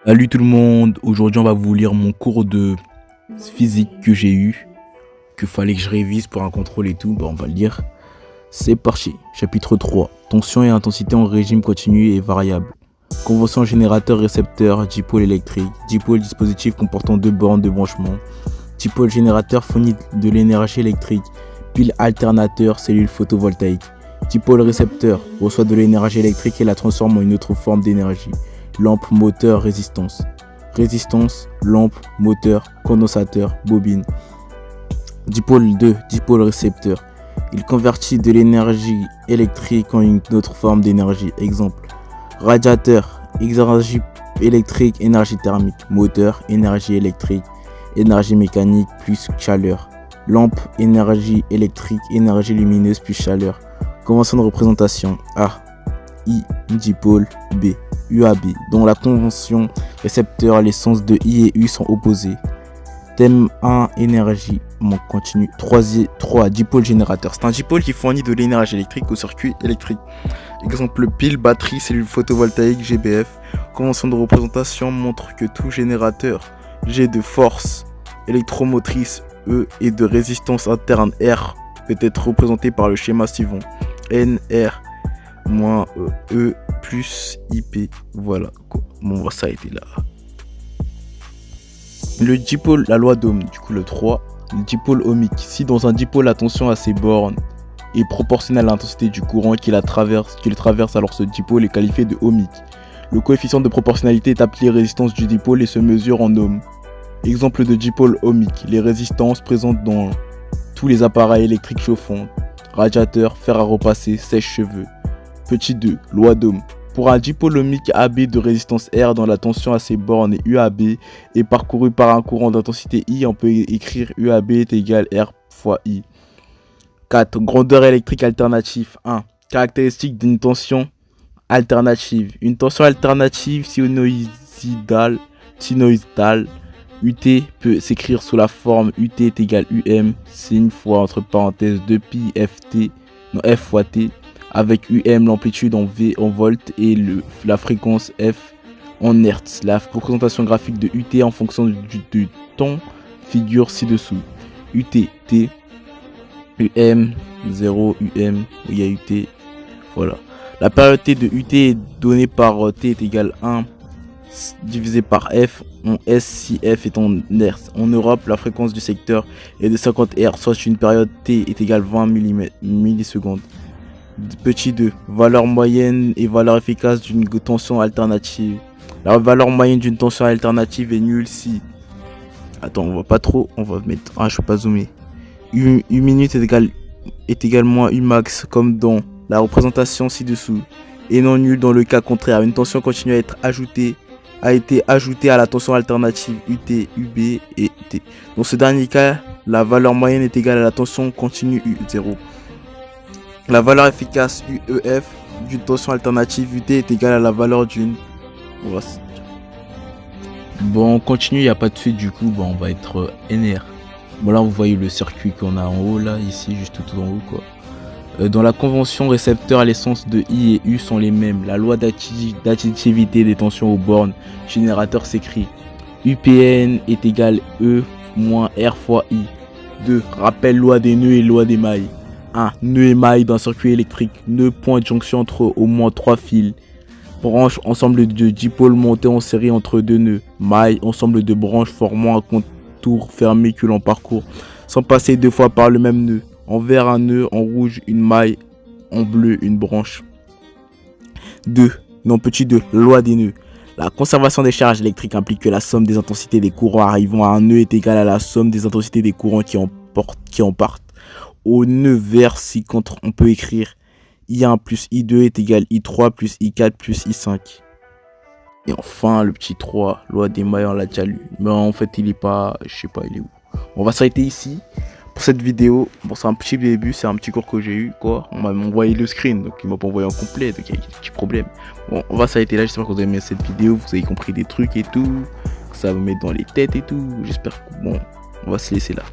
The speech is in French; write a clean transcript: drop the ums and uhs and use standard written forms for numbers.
Salut tout le monde, aujourd'hui on va vous lire mon cours de physique que j'ai eu, que fallait que je révise pour un contrôle et tout, on va le lire. C'est parti, chapitre 3, tension et intensité en régime continu et variable. Convention générateur-récepteur, dipôle électrique, dipôle dispositif comportant deux bornes de branchement, dipôle générateur fournit de l'énergie électrique, pile alternateur, cellule photovoltaïque, dipôle récepteur reçoit de l'énergie électrique et la transforme en une autre forme d'énergie. Lampe, moteur, résistance. Résistance, lampe, moteur, condensateur, bobine. Dipôle 2, dipôle récepteur. Il convertit de l'énergie électrique en une autre forme d'énergie. Exemple. Radiateur, énergie électrique, énergie thermique. Moteur, énergie électrique, énergie mécanique plus chaleur. Lampe, énergie électrique, énergie lumineuse plus chaleur. Convention de représentation. A. I, dipôle, B. UAB, dont la convention récepteur, les sens de I et U sont opposés. Thème 1, énergie, continue. 3, dipôle générateur. C'est un dipôle qui fournit de l'énergie électrique au circuit électrique. Exemple, pile, batterie, cellule photovoltaïque, GBF. Convention de représentation montre que tout générateur G de force électromotrice E et de résistance interne R peut être représenté par le schéma suivant. NR moins E plus IP, voilà. Bon, ça a été là. Le dipôle, la loi d'Ohm, du coup le 3, le dipôle ohmique. Si dans un dipôle la tension à ses bornes est proportionnelle à l'intensité du courant qui le traverse, alors ce dipôle est qualifié de ohmique. Le coefficient de proportionnalité est appelé résistance du dipôle et se mesure en ohms. Exemple de dipôle ohmique, les résistances présentes dans tous les appareils électriques chauffants, radiateurs, fer à repasser, sèche-cheveux. Petit 2, loi d'Ohm. Pour un dipôle ohmique AB de résistance R dont la tension à ses bornes et UAB est parcourue par un courant d'intensité I, on peut écrire UAB est égal R fois I. 4. Grandeur électrique alternative. 1. Caractéristique d'une tension alternative. Une tension alternative sinusoïdale UT peut s'écrire sous la forme UT est égal UM, signe fois entre parenthèses 2pi F fois T, avec UM l'amplitude en V en volts et la fréquence F en hertz. La représentation graphique de UT en fonction du temps figure ci-dessous. UT, T, UM, 0, UM, où il y a UT, voilà. La période T de UT est donnée par T est égal 1 divisé par F en S si F est en hertz. En Europe, la fréquence du secteur est de 50 Hz, soit une période T est égale 20 millisecondes. Petit 2, valeur moyenne et valeur efficace d'une tension alternative. La valeur moyenne d'une tension alternative est nulle si... Attends, on va pas trop, on va mettre... Ah, je peux pas zoomer. U minute est également U max, comme dans la représentation ci-dessous. Et non nulle dans le cas contraire. Une tension continue à été ajoutée à la tension alternative UT, UB et T. Dans ce dernier cas, la valeur moyenne est égale à la tension continue U0. La valeur efficace UEF d'une tension alternative UT est égale à la valeur d'une... Bon, on continue, il n'y a pas de suite, du coup, on va être NR. Bon, là, vous voyez le circuit qu'on a en haut, là, ici, juste tout en haut, quoi. Dans la convention récepteur, les sens de I et U sont les mêmes. La loi d'additivité des tensions aux bornes générateur s'écrit UPN est égal E moins R fois I. 2. Rappel loi des nœuds et loi des mailles. 1. Nœud et maille d'un circuit électrique. Nœud, point de jonction entre au moins 3 fils. Branche, ensemble de dipôles montés en série entre deux nœuds. Maille, ensemble de branches formant un contour fermé que l'on parcourt sans passer deux fois par le même nœud. En vert, un nœud, en rouge, une maille, en bleu, une branche. 2. Non, petit 2. Loi des nœuds. La conservation des charges électriques implique que la somme des intensités des courants arrivant à un nœud est égale à la somme des intensités des courants qui en partent. Au nœud vert, si contre, on peut écrire I1 plus I2 est égal I3 plus I4 plus I5. Et enfin, le petit 3, loi des mailles, on l'a déjà lu. Mais en fait, il est pas, je sais pas, il est où. On va s'arrêter ici pour cette vidéo. Bon, c'est un petit début, c'est un petit cours que j'ai eu, quoi. On m'a envoyé le screen, donc il m'a pas envoyé en complet, donc il y a des petits problèmes. Bon, on va s'arrêter là, j'espère que vous avez aimé cette vidéo, vous avez compris des trucs et tout. Que ça va vous mettre dans les têtes et tout. J'espère que, bon, on va se laisser là.